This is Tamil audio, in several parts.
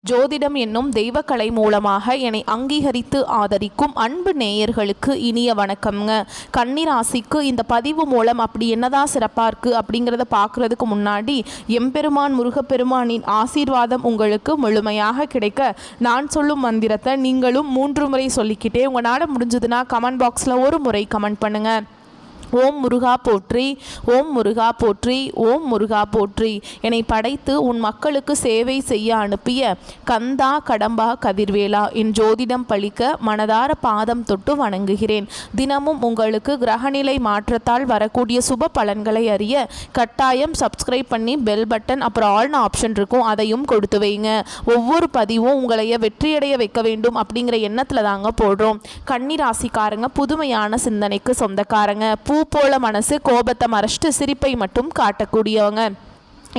ஜோதிடம் என்னும் தெய்வக்கலை மூலமாக என்னை அங்கீகரித்து ஆதரிக்கும் அன்பு நேயர்களுக்கு இனிய வணக்கம்ங்க. கன்னிராசிக்கு இந்த பதிவு மூலம் அப்படி என்னதான் சிறப்பாக இருக்குது அப்படிங்கிறத பார்க்குறதுக்கு முன்னாடி எம்பெருமான் முருகப்பெருமானின் ஆசீர்வாதம் உங்களுக்கு முழுமையாக கிடைக்க நான் சொல்லும் மந்திரத்தை நீங்களும் 3 முறை சொல்லிக்கிட்டே உங்களால் முடிஞ்சதுன்னா கமெண்ட் பாக்ஸில் ஒரு முறை கமெண்ட் பண்ணுங்கள். ஓம் முருகா போற்றி, ஓம் முருகா போற்றி, ஓம் முருகா போற்றி. என்னை படைத்து உன் மக்களுக்கு சேவை செய்ய அனுப்பிய கந்தா கடம்பா கதிர்வேலா என் ஜோதிடம் பழிக்க மனதார பாதம் தொட்டு வணங்குகிறேன். தினமும் உங்களுக்கு கிரகநிலை மாற்றத்தால் வரக்கூடிய சுப பலன்களை அறிய கட்டாயம் சப்ஸ்கிரைப் பண்ணி பெல் பட்டன் அப்புறம் ஆல்னு ஆப்ஷன் இருக்கும், அதையும் கொடுத்து வைங்க. ஒவ்வொரு பதிவும் உங்களைய வெற்றியடைய வைக்க வேண்டும் அப்படிங்கிற எண்ணத்தில் தாங்க போடுறோம். கன்னிராசிக்காரங்க புதுமையான சிந்தனைக்கு சொந்தக்காரங்க. பூ போல மனசு, கோபத்தை மறைச்சிட்டு சிரிப்பை மட்டும் காட்டக்கூடியவங்க.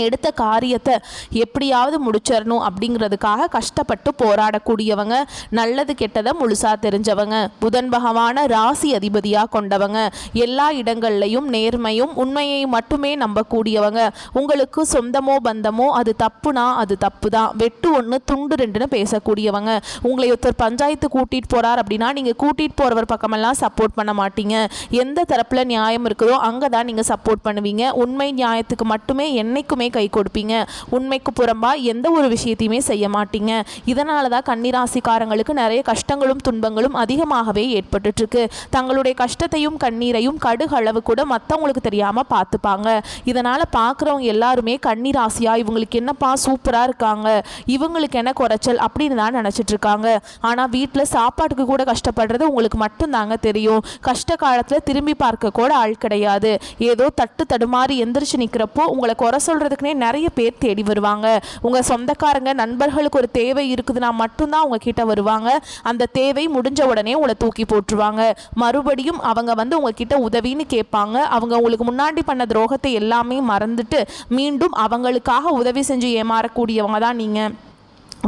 எடுத்த காரியத்தை எப்படியாவது முடிச்சிடணும் அப்படிங்கிறதுக்காக கஷ்டப்பட்டு போராடக்கூடியவங்க. நல்லது கெட்டதை முழுசாக தெரிஞ்சவங்க. புதன் பகவான ராசி அதிபதியாக கொண்டவங்க. எல்லா இடங்கள்லையும் நேர்மையும் உண்மையை மட்டுமே நம்பக்கூடியவங்க. உங்களுக்கு சொந்தமோ பந்தமோ அது தப்புனா அது தப்பு தான், வெட்டு 1 துண்டு 2ன்னு பேசக்கூடியவங்க. உங்களை ஒருத்தர் பஞ்சாயத்து கூட்டிகிட்டு போகிறார் அப்படின்னா நீங்கள் கூட்டிகிட்டு போகிறவர் பக்கமெல்லாம் சப்போர்ட் பண்ண மாட்டீங்க. எந்த தரப்பில் நியாயம் இருக்குதோ அங்கே தான் நீங்கள் சப்போர்ட் பண்ணுவீங்க. உண்மை நியாயத்துக்கு மட்டுமே என்னைக்குமே கை கொடுப்பீங்க. உண்மைக்கு புறம்பா எந்த ஒரு விஷயத்தையுமே செய்ய மாட்டீங்க. இதனால தான் கன்னிராசிக்காரங்களுக்கு நிறைய கஷ்டங்களும் துன்பங்களும் அதிகமாகவே ஏற்பட்டு இருக்கு. தங்களுடைய கஷ்டத்தையும் கண்ணீரையும் கடுகளவு கூட மற்றவங்களுக்கு தெரியாம பார்த்துப்பாங்க. இதனால பார்க்குறவங்க எல்லாருமே கன்னிராசியா இவங்களுக்கு என்னப்பா சூப்பரா இருக்காங்க, இவங்களுக்கு என்ன குறைச்சல் அப்படின்னு தான் நினைச்சிட்டு இருக்காங்க. ஆனா வீட்டில் சாப்பாட்டுக்கு கூட கஷ்டப்படுறது உங்களுக்கு மட்டும்தாங்க தெரியும். கஷ்ட காலத்துல திரும்பி பார்க்க கூட ஆள் கிடையாது. ஏதோ தட்டு தடுமாறி எந்திரிச்சு நிற்கிறப்போ உங்களை குறை சொல்றதுக்குனே நிறைய பேர் தேடி வருவாங்க. உங்க சொந்தக்காரங்க நண்பர்களுக்கு ஒரு தேவை இருக்குதுன்னா மட்டும்தான் உங்க கிட்ட வருவாங்க. அந்த தேவை முடிஞ்ச உடனே உங்களை தூக்கி போட்டுருவாங்க. மறுபடியும் அவங்க உங்ககிட்ட உதவின்னு கேட்பாங்க. அவங்க உங்களுக்கு முன்னாடி பண்ண துரோகத்தை எல்லாமே மறந்துட்டு மீண்டும் அவங்களுக்காக உதவி செஞ்சு ஏமாறக்கூடியவங்க தான் நீங்க.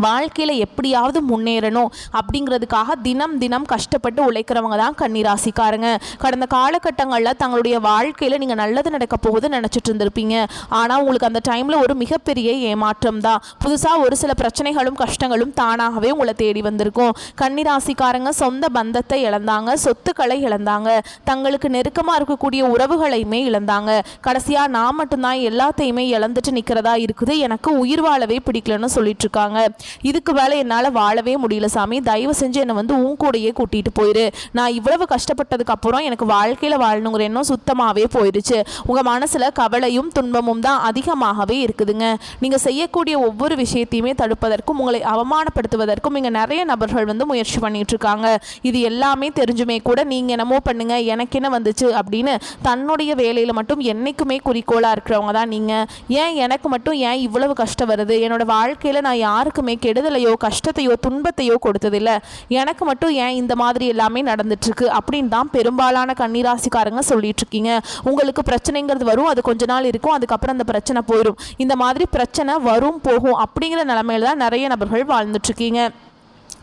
வாழ்க்கையில் எப்படியாவது முன்னேறணும் அப்படிங்கிறதுக்காக தினம் தினம் கஷ்டப்பட்டு உழைக்கிறவங்க தான் கன்னிராசிக்காரங்க. கடந்த காலகட்டங்களில் தங்களுடைய வாழ்க்கையில் நீங்கள் நல்லது நடக்க போகுது நினச்சிட்டு இருந்திருப்பீங்க. ஆனால் உங்களுக்கு அந்த டைமில் ஒரு மிகப்பெரிய ஏமாற்றம் தான். புதுசாக ஒரு சில பிரச்சனைகளும் கஷ்டங்களும் தானாகவே உங்களை தேடி வந்திருக்கும். கன்னிராசிக்காரங்க சொந்த பந்தத்தை இழந்தாங்க, சொத்துக்களை இழந்தாங்க, தங்களுக்கு நெருக்கமாக இருக்கக்கூடிய உறவுகளையுமே இழந்தாங்க. கடைசியாக நான் மட்டும்தான் எல்லாத்தையுமே இழந்துட்டு நிற்கிறதா இருக்குது, எனக்கு உயிர் வாழவே பிடிக்கலன்னு சொல்லிட்டு இருக்காங்க. இதுக்கு மேலே என்னால் வாழவே முடியல சாமி, தயவு செஞ்சு என்னை உன் கூடையே கூட்டிகிட்டு போயிரு. நான் இவ்வளவு கஷ்டப்பட்டதுக்கு அப்புறம் எனக்கு வாழ்க்கையில் வாழணுங்கிற எண்ணம் சுத்தமாகவே போயிடுச்சு. உங்கள் மனசில் கவலையும் துன்பமும் தான் அதிகமாகவே இருக்குதுங்க. நீங்கள் செய்யக்கூடிய ஒவ்வொரு விஷயத்தையுமே தடுப்பதற்கும் உங்களை அவமானப்படுத்துவதற்கும் இங்கே நிறைய நபர்கள் முயற்சி பண்ணிட்டு இருக்காங்க. இது எல்லாமே தெரிஞ்சுமே கூட நீங்கள் என்னமோ பண்ணுங்க, எனக்கு என்ன வந்துச்சு அப்படின்னு தன்னுடைய வேலையில் மட்டும் என்னைக்குமே குறிக்கோளாக இருக்கிறவங்க தான் நீங்கள். ஏன் எனக்கு மட்டும் ஏன் இவ்வளவு கஷ்டம் வருது, என்னோட வாழ்க்கையில் நான் யாருக்குமே கெடுதலையோ கஷ்டத்தையோ துன்பத்தையோ கொடுத்ததில்லை, எனக்கு மட்டும் ஏன் இந்த மாதிரி எல்லாமே நடந்துட்டுருக்கு அப்படின்னு தான் பெரும்பாலான கன்னிராசிக்காரங்க சொல்லிட்டு இருக்கீங்க. உங்களுக்கு பிரச்சனைங்கிறது வரும், அது கொஞ்ச நாள் இருக்கும், அதுக்கப்புறம் அந்த பிரச்சனை போயிடும். இந்த மாதிரி பிரச்சனை வரும் போகும் அப்படிங்கிற நிலைமையில தான் நிறைய நபர்கள் வாழ்ந்துட்டுருக்கீங்க.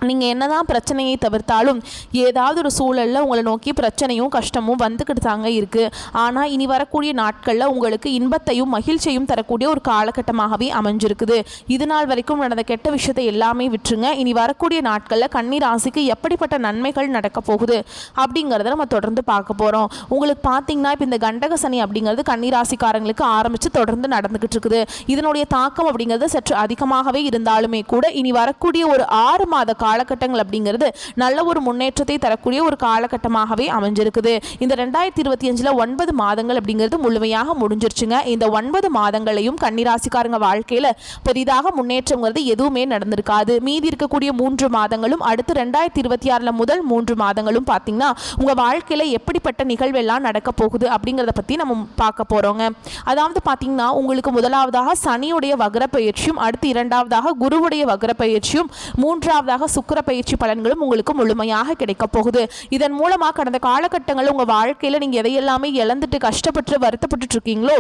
நீங்கள் என்னதான் பிரச்சனையை தவிர்த்தாலும் ஏதாவது ஒரு சூழலில் உங்களை நோக்கி பிரச்சனையும் கஷ்டமும் வந்துக்கிட்டு தாங்க இருக்குது. ஆனால் இனி வரக்கூடிய நாட்களில் உங்களுக்கு இன்பத்தையும் மகிழ்ச்சியும் தரக்கூடிய ஒரு காலகட்டமாகவே அமைஞ்சிருக்குது. இது நாள் வரைக்கும் நடந்த கெட்ட விஷயத்தை எல்லாமே விட்டுருங்க. இனி வரக்கூடிய நாட்களில் கன்னிராசிக்கு எப்படிப்பட்ட நன்மைகள் நடக்க போகுது அப்படிங்கிறத நம்ம தொடர்ந்து பார்க்க போகிறோம். உங்களுக்கு பார்த்தீங்கன்னா இப்போ இந்த கண்டக சனி அப்படிங்கிறது கன்னிராசிக்காரங்களுக்கு ஆரம்பித்து தொடர்ந்து நடந்துக்கிட்டு இருக்குது. இதனுடைய தாக்கம் அப்படிங்கிறது சற்று அதிகமாகவே இருந்தாலுமே கூட இனி வரக்கூடிய ஒரு 6 மாத காலகட்டங்கள் அப்படிங்கிறது நல்ல ஒரு முன்னேற்றத்தை தரக்கூடிய ஒரு காலகட்டமாகவே அமைஞ்சிருக்குது. இந்த 2025 9 மாதங்கள் அப்படிங்கிறது முழுமையாக முடிஞ்சிருச்சுங்க. இந்த 9 மாதங்களையும் கன்னிராசிக்காரங்க வாழ்க்கையில் பெரிதாக முன்னேற்றங்கிறது எதுவுமே நடந்திருக்காது. மீதி இருக்கக்கூடிய 3 மாதங்களும் அடுத்து 2026 முதல் 3 மாதங்களும் பார்த்தீங்கன்னா உங்கள் வாழ்க்கையில் எப்படிப்பட்ட நிகழ்வெல்லாம் நடக்க போகுது அப்படிங்கிறத பற்றி நம்ம பார்க்க போகிறோங்க. அதாவது பார்த்தீங்கன்னா உங்களுக்கு முதலாவதாக சனியுடைய வக்ர பயிற்சியும், அடுத்து 2வதாக குருவுடைய வக்ர பயிற்சியும், 3வதாக சுக்கிர பயிற்சி பலன்களும் உங்களுக்கு முழுமையாக கிடைக்க போகுது. இதன் மூலமாக கடந்த காலகட்டங்களில் உங்கள் வாழ்க்கையில் நீங்கள் எதையெல்லாமே இழந்துட்டு கஷ்டப்பட்டு வருத்தப்பட்டு இருக்கீங்களோ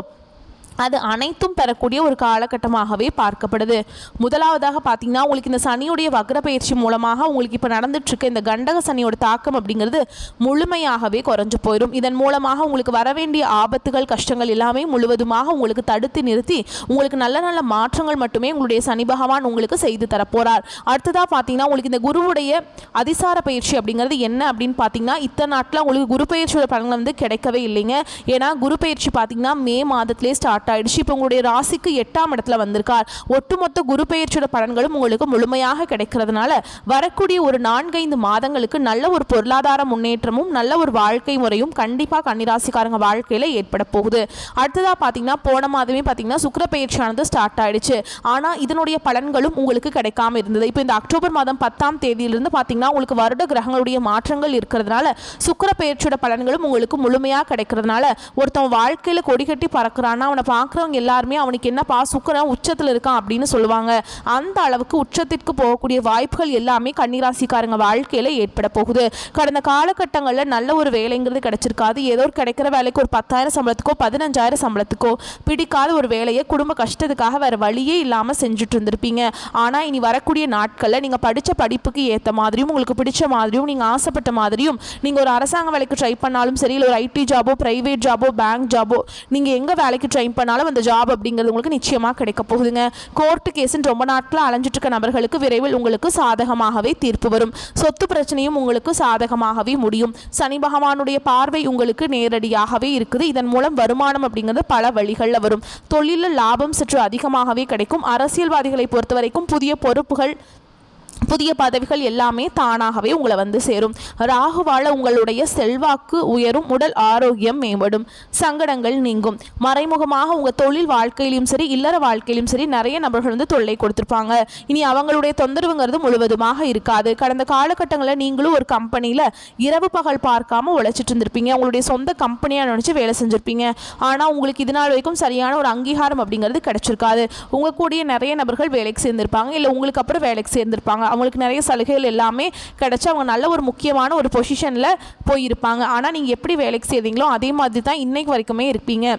அது அனைத்தும் பெறக்கூடிய ஒரு காலகட்டமாகவே பார்க்கப்படுது. முதலாவதாக பார்த்தீங்கன்னா, உங்களுக்கு இந்த சனியுடைய வக்ர பயிற்சி மூலமாக உங்களுக்கு இப்போ நடந்துட்டுருக்க இந்த கண்டக சனியோட தாக்கம் அப்படிங்கிறது முழுமையாகவே குறைஞ்சு போயிடும். இதன் மூலமாக உங்களுக்கு வர வேண்டிய ஆபத்துகள் கஷ்டங்கள் எல்லாமே முழுவதுமாக உங்களுக்கு தடுத்து நிறுத்தி உங்களுக்கு நல்ல நல்ல மாற்றங்கள் மட்டுமே உங்களுடைய சனி பகவான் உங்களுக்கு செய்து தரப்போகிறார். அடுத்ததாக பார்த்தீங்கன்னா, உங்களுக்கு இந்த குருவுடைய அதிசார பயிற்சி அப்படிங்கிறது என்ன அப்படின்னு பார்த்தீங்கன்னா, இத்தனை நாட்டில் உங்களுக்கு குரு பயிற்சியோட பலன்கள் வந்து கிடைக்கவே இல்லைங்க. ஏன்னா குரு பயிற்சி பார்த்தீங்கன்னா மே மாதத்திலே ஸ்டார்ட் ஆயிடுச்சு. இப்போ உங்களுடைய ராசிக்கு 8ஆம் இடத்துல வந்திருக்கார். ஒட்டுமொத்த குரு பெயர்ச்சியோட பலன்களும் உங்களுக்கு முழுமையாக கிடைக்கிறதுனால வரக்கூடிய ஒரு 4-5 மாதங்களுக்கு நல்ல ஒரு பொருளாதார முன்னேற்றமும் நல்ல ஒரு வாழ்க்கை முறையும் கண்டிப்பாக கன்னிராசிக்காரங்க வாழ்க்கையில் ஏற்பட போகுது. அடுத்ததாக பார்த்தீங்கன்னா, போன மாதமே பார்த்தீங்கன்னா சுக்கிர பெயர்ச்சியானது ஸ்டார்ட் ஆயிடுச்சு. ஆனால் இதனுடைய பலன்களும் உங்களுக்கு கிடைக்காம இருந்தது. இப்போ இந்த அக்டோபர் மாதம் 10ஆம் தேதியிலிருந்து பார்த்தீங்கன்னா உங்களுக்கு வருட கிரகங்களுடைய மாற்றங்கள் இருக்கிறதுனால சுக்கிர பெயர்ச்சியோட பலன்களும் உங்களுக்கு முழுமையாக கிடைக்கிறதுனால ஒருத்தன் வாழ்க்கையில் கொடி கட்டி பறக்கிறான்னா அவனை பார்க்குறவங்க எல்லாருமே அவனுக்கு என்னப்பா சுக்கிரன் உச்சத்தில் இருக்கான் அப்படின்னு சொல்லுவாங்க. அந்த அளவுக்கு உச்சத்திற்கு போகக்கூடிய வாய்ப்புகள் எல்லாமே கன்னிராசிக்காரங்க வாழ்க்கையில் ஏற்பட போகுது. கடந்த காலகட்டங்களில் நல்ல ஒரு வேலைங்கிறது கிடைச்சிருக்காது. ஏதோ ஒரு கிடைக்கிற வேலைக்கு ஒரு 10,000 சம்பளத்துக்கோ 15,000 சம்பளத்துக்கோ பிடிக்காத ஒரு வேலையை குடும்ப கஷ்டத்துக்காக வேறு வழியே இல்லாமல் செஞ்சுட்டு இருந்திருப்பீங்க. ஆனால் இனி வரக்கூடிய நாட்களில் நீங்கள் படித்த படிப்புக்கு ஏற்ற மாதிரியும் உங்களுக்கு பிடிச்ச மாதிரியும் நீங்கள் ஆசைப்பட்ட மாதிரியும் நீங்கள் ஒரு அரசாங்க வேலைக்கு ட்ரை பண்ணாலும் சரி, இல்லை ஒரு ஐடி ஜாபோ ப்ரைவேட் ஜாபோ பேங்க் ஜாபோ நீங்கள் எங்கே வேலைக்கு ட்ரை பண்ணாலும் அந்த ஜாப் அப்படிங்கிறது உங்களுக்கு நிச்சயமாக கிடைக்க போகுதுங்க. கோர்ட்டு கேஸுன்னு ரொம்ப நாட்கள் அலைஞ்சிட்டு இருக்க நபர்களுக்கு விரைவில் உங்களுக்கு சாதகமாகவே தீர்ப்பு வரும். சொத்து பிரச்சனையும் உங்களுக்கு சாதகமாகவே முடியும். சனி பகவானுடைய பார்வை உங்களுக்கு நேரடியாகவே இருக்குது. இதன் மூலம் வருமானம் அப்படிங்கிறது பல வழிகளில் வரும். தொழிலில் லாபம் சற்று அதிகமாகவே கிடைக்கும். அரசியல்வாதிகளை பொறுத்த வரைக்கும் புதிய பொறுப்புகள் புதிய பதவிகள் எல்லாமே தானாகவே உங்களை வந்து சேரும். ராகுவால உங்களுடைய செல்வாக்கு உயரும். உடல் ஆரோக்கியம் மேம்படும். சங்கடங்கள் நீங்கும். மறைமுகமாக உங்கள் தொழில் வாழ்க்கையிலும் சரி இல்லற வாழ்க்கையிலும் சரி நிறைய நபர்கள் வந்து தொல்லை கொடுத்துருப்பாங்க. இனி அவங்களுடைய தொந்தரவுங்கிறது முழுவதுமாக இருக்காது. கடந்த காலகட்டங்களில் நீங்களும் ஒரு கம்பெனியில் இரவு பகல் பார்க்காம உழைச்சிட்டு இருந்திருப்பீங்க. உங்களுடைய சொந்த கம்பெனியாக நினச்சி வேலை செஞ்சுருப்பீங்க. ஆனால் உங்களுக்கு இது நாள் வரைக்கும் சரியான ஒரு அங்கீகாரம் அப்படிங்கிறது கிடைச்சிருக்காது. உங்கள் கூடிய நிறைய நபர்கள் வேலைக்கு சேர்ந்திருப்பாங்க, இல்லை உங்களுக்கு அப்புறம் வேலைக்கு சேர்ந்திருப்பாங்க. அவங்களுக்கு நிறைய சலுகைகள் எல்லாமே கிடைச்சி அவங்க நல்ல ஒரு முக்கியமான ஒரு பொசிஷனில் போயிருப்பாங்க. ஆனால் நீங்கள் எப்படி வேலைக்கு செய்தீங்களோ அதே மாதிரி தான் இன்னைக்கு வரைக்குமே இருப்பீங்க.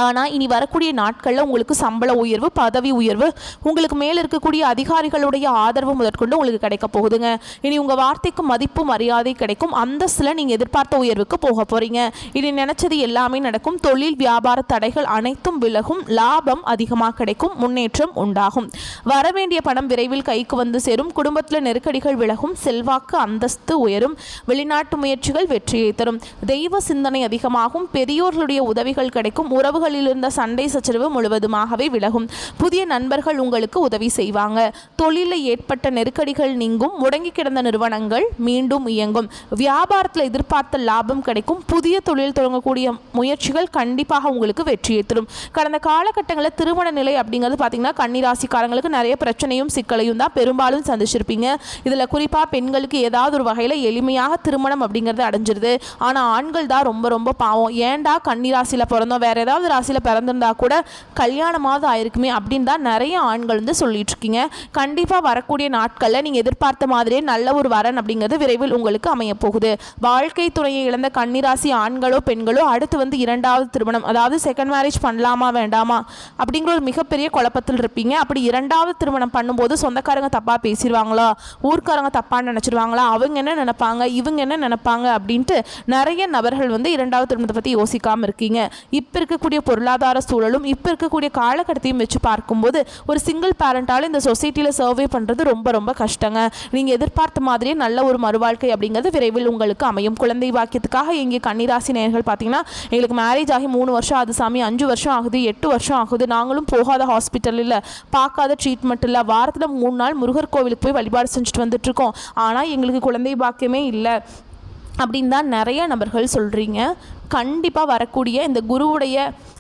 ஆனால் இனி வரக்கூடிய நாட்களில் உங்களுக்கு சம்பள உயர்வு பதவி உயர்வு உங்களுக்கு மேலே இருக்கக்கூடிய அதிகாரிகளுடைய ஆதரவு முதற்கொண்டு உங்களுக்கு கிடைக்க போகுதுங்க. இனி உங்கள் வார்த்தைக்கு மதிப்பு மரியாதை கிடைக்கும். அந்தஸ்தில் நீங்கள் எதிர்பார்த்த உயர்வுக்கு போக போகிறீங்க. இனி நினச்சது எல்லாமே நடக்கும். தொழில் வியாபார தடைகள் அனைத்தும் விலகும். லாபம் அதிகமாக கிடைக்கும். முன்னேற்றம் உண்டாகும். வரவேண்டிய பணம் விரைவில் கைக்கு வந்து சேரும். குடும்பத்தில் நெருக்கடிகள் விலகும். செல்வாக்கு அந்தஸ்து உயரும். வெளிநாட்டு முயற்சிகள் வெற்றியை தரும். தெய்வ சிந்தனை அதிகமாகும். பெரியோர்களுடைய உதவிகள் கிடைக்கும். உறவுகள் இருந்த சண்டை சச்சரவு முழுவதுமாகவே விலகும். புதிய நண்பர்கள் உங்களுக்கு உதவி செய்வாங்க. தொழிலில் ஏற்பட்ட நெருக்கடிகள் நீங்கும். முடங்கி கிடந்த நிறுவனங்கள் மீண்டும் இயங்கும். வியாபாரத்தில் எதிர்பார்த்த லாபம் கிடைக்கும். புதிய தொழில் தொடங்கக்கூடிய முயற்சிகள் கண்டிப்பாக உங்களுக்கு வெற்றியை தரும். கடந்த காலகட்டங்களில் திருமண நிலை அப்படிங்கிறது பார்த்தீங்கன்னா கன்னிராசிக்காரங்களுக்கு நிறைய பிரச்சனையும் சிக்கலையும் தான் பெரும்பாலும் சந்திச்சிருப்பீங்க. இதில் குறிப்பாக பெண்களுக்கு ஏதாவது ஒரு வகையில் எளிமையாக திருமணம் அப்படிங்கிறது அடைஞ்சிருது. ஆனால் ஆண்கள் தான் ரொம்ப ரொம்ப பாவம். ஏண்டா கன்னிராசியில் பிறந்தோம், வேற ஏதாவது ராசியில் பிறந்திருந்தா கூட கல்யாணமாவது ஆயிருக்குமே அப்படின்னு தான் நிறைய ஆண்கள் வந்து சொல்லிட்டு இருக்கீங்க. கண்டிப்பாக வரக்கூடிய நாட்களில் நீங்கள் எதிர்பார்த்த மாதிரியே நல்ல ஒரு வரன் அப்படிங்கிறது விரைவில் உங்களுக்கு அமைய போகுது. வாழ்க்கை துணையை இழந்த கன்னிராசி ஆண்களோ பெண்களோ அடுத்து வந்து 2வது திருமணம், அதாவது செகண்ட் மேரேஜ் பண்ணலாமா வேண்டாமா அப்படிங்கிற ஒரு மிகப்பெரிய குழப்பத்தில் இருப்பீங்க. அப்படி 2வது திருமணம் பண்ணும்போது சொந்தக்காரங்க தப்பாக பேசிடுவாங்களா, ஊர்க்காரங்க தப்பாக நினச்சிடுவாங்களா, அவங்க என்ன நினைப்பாங்க இவங்க என்ன நினைப்பாங்க அப்படின்ட்டு நிறைய நபர்கள் வந்து 2வது திருமணத்தை பற்றி யோசிக்காமல் இருக்கீங்க. இப்போ இருக்கக்கூடிய பொருளாதார சூழலும் இப்போ இருக்கக்கூடிய காலகட்டத்தையும் வச்சு பார்க்கும்போது ஒரு சிங்கிள் பேரண்டால் இந்த சொசைட்டியில் சர்வே பண்ணுறது ரொம்ப ரொம்ப கஷ்டங்க. நீங்கள் எதிர்பார்த்த மாதிரியே நல்ல ஒரு மறுவாழ்க்கை அப்படிங்கிறது விரைவில் உங்களுக்கு அமையும். குழந்தை வாக்கியத்துக்காக எங்கள் கன்னிராசி நேயர்கள் பார்த்தீங்கன்னா எங்களுக்கு மேரேஜ் ஆகி 3 வருஷம் ஆகுது சாமி, 5 வருஷம் ஆகுது, 8 வருஷம் ஆகுது, நாங்களும் போகாத ஹாஸ்பிட்டல் இல்லை, பார்க்காத ட்ரீட்மெண்ட் இல்லை, வாரத்தில் 3 நாள் முருகர் கோவிலுக்கு போய் வழிபாடு செஞ்சுட்டு வந்துட்டுருக்கோம், ஆனால் எங்களுக்கு குழந்தை பாக்கியமே இல்லை அப்படின்னு தான் நிறைய நபர்கள் சொல்கிறீங்க. கண்டிப்பாக வரக்கூடிய இந்த குருவுடைய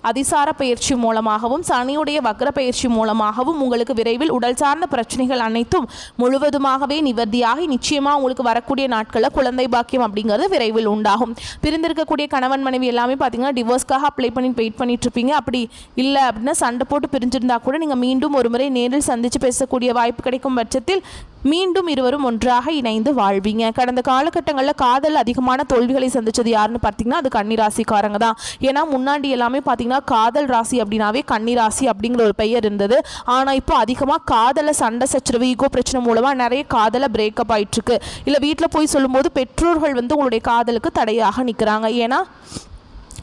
அதிசார பயிற்சி மூலமாகவும் சனியுடைய வக்ர பயிற்சி மூலமாகவும் உங்களுக்கு விரைவில் உடல் சார்ந்த பிரச்சனைகள் அனைத்தும் முழுவதுமாகவே நிவர்த்தியாகி நிச்சயமாக உங்களுக்கு வரக்கூடிய நாட்களில் குழந்தை பாக்கியம் அப்படிங்கிறது விரைவில் உண்டாகும். பிரிந்திருக்கக்கூடிய கணவன் மனைவி எல்லாமே பார்த்தீங்கன்னா டிவோர்ஸ்க்காக அப்ளை பண்ணி வெயிட் பண்ணிட்டு இருப்பீங்க. அப்படி இல்லை அப்படின்னா சண்டை போட்டு பிரிஞ்சிருந்தா கூட நீங்கள் மீண்டும் ஒரு முறை நேரில் சந்தித்து பேசக்கூடிய வாய்ப்பு கிடைக்கும் பட்சத்தில் மீண்டும் இருவரும் ஒன்றாக இணைந்து வாழ்வீங்க. கடந்த காலகட்டங்களில் காதல் அதிகமான தோல்விகளை சந்திச்சது யாருன்னு பார்த்தீங்கன்னா அது கன்னிராசிக்காரங்க தான். ஏன்னா முன்னாடி எல்லாமே பார்த்தீங்கன்னா காதல் ராசி அப்படின்னாவே கன்னிராசி அப்படிங்கிற ஒரு பெயர் இருந்தது. ஆனால் இப்போ அதிகமாக காதலை சண்டை சச்சரவு ஈகோ பிரச்சனை மூலமாக நிறைய காதலை பிரேக்கப் ஆயிட்டு இருக்கு. இல்லை வீட்டில் போய் சொல்லும்போது பெற்றோர்கள் வந்து உங்களுடைய காதலுக்கு தடையாக நிற்கிறாங்க. ஏன்னா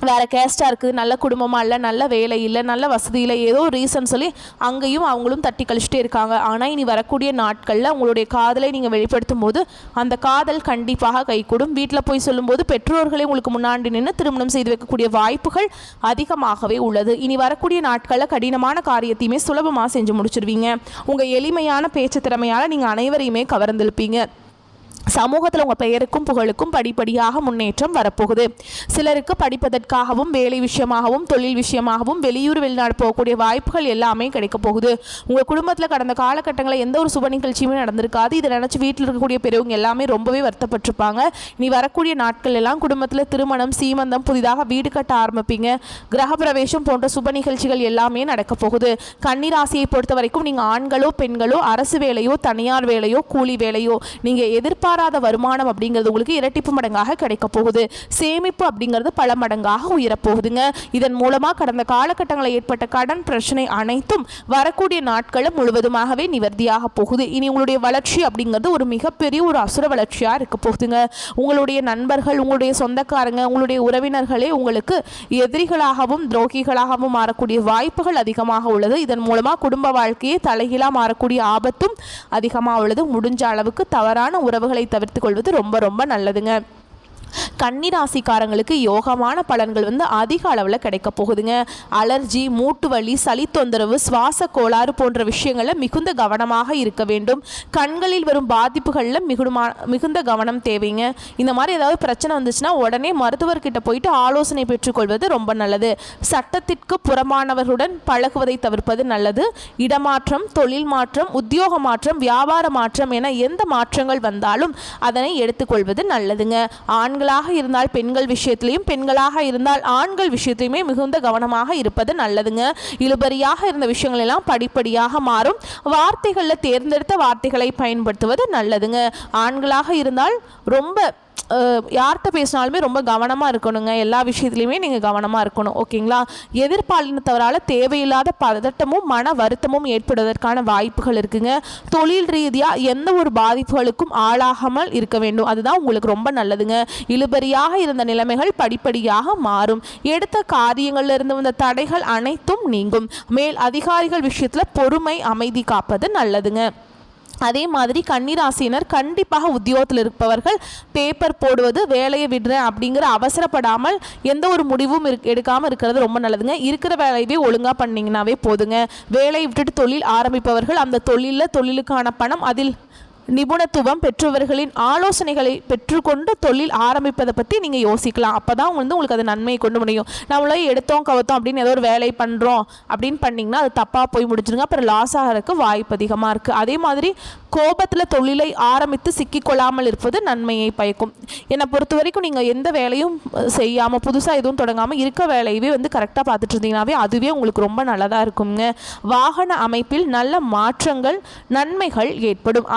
வேறு கேஸ்ட்டாக இருக்குது, நல்ல குடும்பமாக இல்லை, நல்ல வேலை இல்லை, நல்ல வசதி இல்லை, ஏதோ ஒரு ரீசன் சொல்லி அங்கேயும் அவங்களும் தட்டி கழிச்சிட்டே இருக்காங்க. ஆனால் இனி வரக்கூடிய நாட்களில் உங்களுடைய காதலை நீங்கள் வெளிப்படுத்தும் போது அந்த காதல் கண்டிப்பாக கைகூடும். வீட்டில் போய் சொல்லும்போது பெற்றோர்களே உங்களுக்கு முன்னாடி நின்று திருமணம் செய்து வைக்கக்கூடிய வாய்ப்புகள் அதிகமாகவே உள்ளது. இனி வரக்கூடிய நாட்களில் கடினமான காரியத்தையுமே சுலபமாக செஞ்சு முடிச்சிருவீங்க. உங்கள் எளிமையான பேச்சு திறமையால் நீங்கள் அனைவரையுமே கவர்ந்திருப்பீங்க. சமூகத்தில் உங்கள் பெயருக்கும் புகழுக்கும் படிப்படியாக முன்னேற்றம் வரப்போகுது. சிலருக்கு படிப்பதற்காகவும் வேலை விஷயமாகவும் தொழில் விஷயமாகவும் வெளியூர் வெளிநாடு போகக்கூடிய வாய்ப்புகள் எல்லாமே கிடைக்க போகுது. உங்கள் குடும்பத்தில் கடந்த காலகட்டங்களில் எந்த ஒரு சுப நிகழ்ச்சியுமே நடந்திருக்காது. இதை நினச்சி வீட்டில் இருக்கக்கூடிய பெரியவங்க எல்லாமே ரொம்பவே வருத்தப்பட்டிருப்பாங்க. இனி வரக்கூடிய நாட்கள் எல்லாம் குடும்பத்தில் திருமணம், சீமந்தம், புதிதாக வீடு கட்ட ஆரம்பிப்பீங்க. கிரகப்பிரவேசம் போன்ற சுப நிகழ்ச்சிகள் எல்லாமே நடக்க போகுது. கன்னிராசியை பொறுத்த வரைக்கும் நீங்கள் ஆண்களோ பெண்களோ அரசு வேலையோ தனியார் வேலையோ கூலி வேலையோ நீங்கள் எதிர்பாராத வருமானம் அப்படிங்கிறது உங்களுக்கு இரட்டிப்பு மடங்காக கிடைக்க போகுது. சேமிப்பு அப்படிங்கிறது பல மடங்காக உயரப்போகுதுங்க. இதன் மூலமாக கடந்த காலகட்டங்களில் ஏற்பட்ட கடன் பிரச்சனை அனைத்தும் வரக்கூடிய நாட்களில் முழுவதுமாகவே நிவர்த்தியாக போகுது. இனி உங்களுடைய வளர்ச்சி அப்படிங்கிறது ஒரு மிகப்பெரிய ஒரு அசுர வளர்ச்சியாக இருக்க போகுதுங்க. உங்களுடைய நண்பர்கள், உங்களுடைய சொந்தக்காரங்க, உங்களுடைய உறவினர்களே உங்களுக்கு எதிரிகளாகவும் துரோகிகளாகவும் மாறக்கூடிய வாய்ப்புகள் அதிகமாக உள்ளது. இதன் மூலமாக குடும்ப வாழ்க்கையை தலைகீழாக மாறக்கூடிய ஆபத்தும் அதிகமாக உள்ளது. முடிஞ்ச அளவுக்கு தவறான உறவுகளை தவிர்த்து கொள்வது ரொம்ப ரொம்ப நல்லதுங்க. கன்னிராசிக்காரங்களுக்கு யோகமான பலன்கள் வந்து அதிக அளவில் கிடைக்க போகுதுங்க. அலர்ஜி, மூட்டு வலி, சளி தொந்தரவு, சுவாச கோளாறு போன்ற விஷயங்களில் மிகுந்த கவனமாக இருக்க வேண்டும். கண்களில் வரும் பாதிப்புகளில் மிகுந்த கவனம் தேவைங்க. இந்த மாதிரி ஏதாவது பிரச்சனை வந்துச்சுன்னா உடனே மருத்துவர்கிட்ட போயிட்டு ஆலோசனை பெற்றுக்கொள்வது ரொம்ப நல்லது. சட்டத்திற்கு புறமானவர்களுடன் பழகுவதை தவிர்ப்பது நல்லது. இடமாற்றம், தொழில் மாற்றம், உத்தியோக மாற்றம், வியாபார மாற்றம் என எந்த மாற்றங்கள் வந்தாலும் அதனை எடுத்துக்கொள்வது நல்லதுங்க. ஆண்களாக இருந்தால் பெண்கள் விஷயத்திலையும், பெண்களாக இருந்தால் ஆண்கள் விஷயத்திலையுமே மிகுந்த கவனமாக இருப்பது நல்லதுங்க. இழுபறியாக இருந்த விஷயங்கள் எல்லாம் படிப்படியாக மாறும். வார்த்தைகளில் தேர்ந்தெடுத்த வார்த்தைகளை பயன்படுத்துவது நல்லதுங்க. ஆண்களாக இருந்தால் ரொம்ப யார்கிட்ட பேசினாலுமே ரொம்ப கவனமாக இருக்கணுங்க. எல்லா விஷயத்துலையுமே நீங்கள் கவனமாக இருக்கணும். ஓகேங்களா? எதிர்பாலினத்தவரால் தேவையில்லாத பதட்டமும் மன வருத்தமும் ஏற்படுவதற்கான வாய்ப்புகள் இருக்குங்க. தொழில் ரீதியாக எந்த ஒரு பாதிப்புகளுக்கும் ஆளாகாமல் இருக்க வேண்டும். அதுதான் உங்களுக்கு ரொம்ப நல்லதுங்க. இழுபறியாக இருந்த நிலைமைகள் படிப்படியாக மாறும். எடுத்த காரியங்களில் இருந்து வந்த தடைகள் அனைத்தும் நீங்கும். மேல் அதிகாரிகள் விஷயத்தில் பொறுமை, அமைதி காப்பது நல்லதுங்க. அதே மாதிரி கன்னிராசினர் கண்டிப்பாக உத்தியோகத்தில் இருப்பவர்கள் பேப்பர் போடுவது, வேலையை விடுறேன் அப்படிங்கிற அவசரப்படாமல் எந்த ஒரு முடிவும் எடுக்காமல் இருக்கிறது ரொம்ப நல்லதுங்க. இருக்கிற வேலையவே ஒழுங்காக பண்ணிங்கன்னாவே போதுங்க. வேலையை விட்டுட்டு தொழில் ஆரம்பிப்பவர்கள் அந்த தொழிலுக்கான பணம், அதில் நிபுணத்துவம் பெற்றவர்களின் ஆலோசனைகளை பெற்றுக்கொண்டு தொழில் ஆரம்பிப்பதை பற்றி நீங்கள் யோசிக்கலாம். அப்போ தான் உங்களுக்கு அது நன்மையை கொண்டு முடியும். நம்மளே எடுத்தோம் கவத்தோம் அப்படின்னு ஏதோ ஒரு வேலை பண்ணுறோம் அப்படின்னு பண்ணிங்கன்னா அது தப்பாக போய் முடிஞ்சிருங்க. அப்புறம் லாஸ் ஆகிறதுக்கு வாய்ப்பு அதிகமாக இருக்குது. அதே மாதிரி கோபத்தில் தொழிலை ஆரம்பித்து சிக்கிக்கொள்ளாமல் இருப்பது நன்மையை பயக்கும். என்னை பொறுத்த வரைக்கும் நீங்கள் எந்த வேலையும் செய்யாமல் புதுசாக எதுவும் தொடங்காமல் இருக்க வேலையவே கரெக்டாக பார்த்துட்டு இருந்தீங்கன்னாவே அதுவே உங்களுக்கு ரொம்ப நல்லதாக இருக்குங்க. வாகன அமைப்பில் நல்ல மாற்றங்கள், நன்மைகள் ஏற்படும்.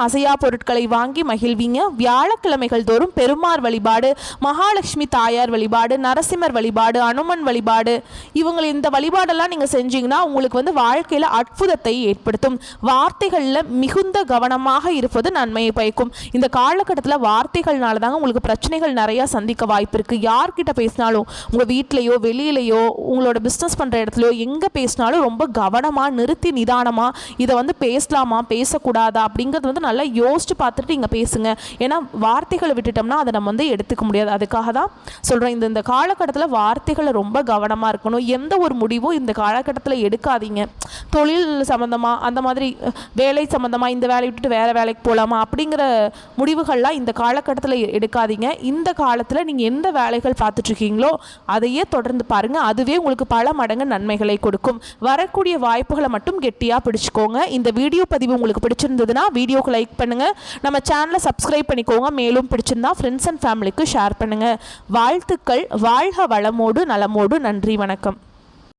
அசையா பொருட்களை வாங்கி மகிழ்வீங்க. வியாழக்கிழமைகள் தோறும் பெருமாள் வழிபாடு, மகாலட்சுமி தாயார் வழிபாடு, நரசிம்மர் வழிபாடு, அனுமன் வழிபாடு, இவங்க இந்த வழிபாடெல்லாம் நீங்கள் செஞ்சீங்கன்னா உங்களுக்கு வாழ்க்கையில் அற்புதத்தை ஏற்படுத்தும். வார்த்தைகளில் மிகுந்த கவனமாக இருப்பது நன்மையை பயக்கும். இந்த காலகட்டத்தில் வார்த்தைகள்னால தாங்க உங்களுக்கு பிரச்சனைகள் நிறையா சந்திக்க வாய்ப்பு இருக்குது. யார்கிட்ட பேசினாலும், உங்கள் வீட்லேயோ வெளியிலையோ உங்களோட பிஸ்னஸ் பண்ணுற இடத்துலையோ எங்கே பேசினாலும் ரொம்ப கவனமாக நிறுத்தி நிதானமாக இதை பேசலாமா பேசக்கூடாதா அப்படிங்கிறது நல்லா யோசிச்சு பார்த்துட்டு நீங்கள் பேசுங்க. ஏன்னா வார்த்தைகளை விட்டுட்டோம்னா அதை நம்ம எடுத்துக்க முடியாது. அதுக்காக தான் சொல்கிறேன், இந்த காலகட்டத்தில் வார்த்தைகளை ரொம்ப கவனமாக இருக்கணும். எந்த ஒரு முடிவும் இந்த காலகட்டத்தில் எடுக்காதீங்க. தொழில் சம்மந்தமாக, அந்த மாதிரி வேலை சம்மந்தமாக, இந்த வேலையை விட்டுட்டு வேறு வேலைக்கு போகலாமா அப்படிங்கிற முடிவுகள்லாம் இந்த காலகட்டத்தில் எடுக்காதீங்க. இந்த காலத்தில் நீங்கள் எந்த வேலைகள் பார்த்துட்ருக்கீங்களோ அதையே தொடர்ந்து பாருங்கள். அதுவே உங்களுக்கு பல மடங்கு நன்மைகளை கொடுக்கும். வரக்கூடிய வாய்ப்புகளை மட்டும் கெட்டியாக பிடிச்சிக்கோங்க. இந்த வீடியோ பதிவு உங்களுக்கு பிடிச்சிருந்ததுன்னா வீடியோக்கு லைக் பண்ணுங்கள். நம்ம சேனலை சப்ஸ்கிரைப் பண்ணிக்கோங்க. மேலும் பிடிச்சிருந்தா ஃப்ரெண்ட்ஸ் அண்ட் ஃபேமிலிக்கு ஷேர் பண்ணுங்கள். வாழ்த்துக்கள். வாழ்க வளமோடு நலமோடு. நன்றி, வணக்கம்.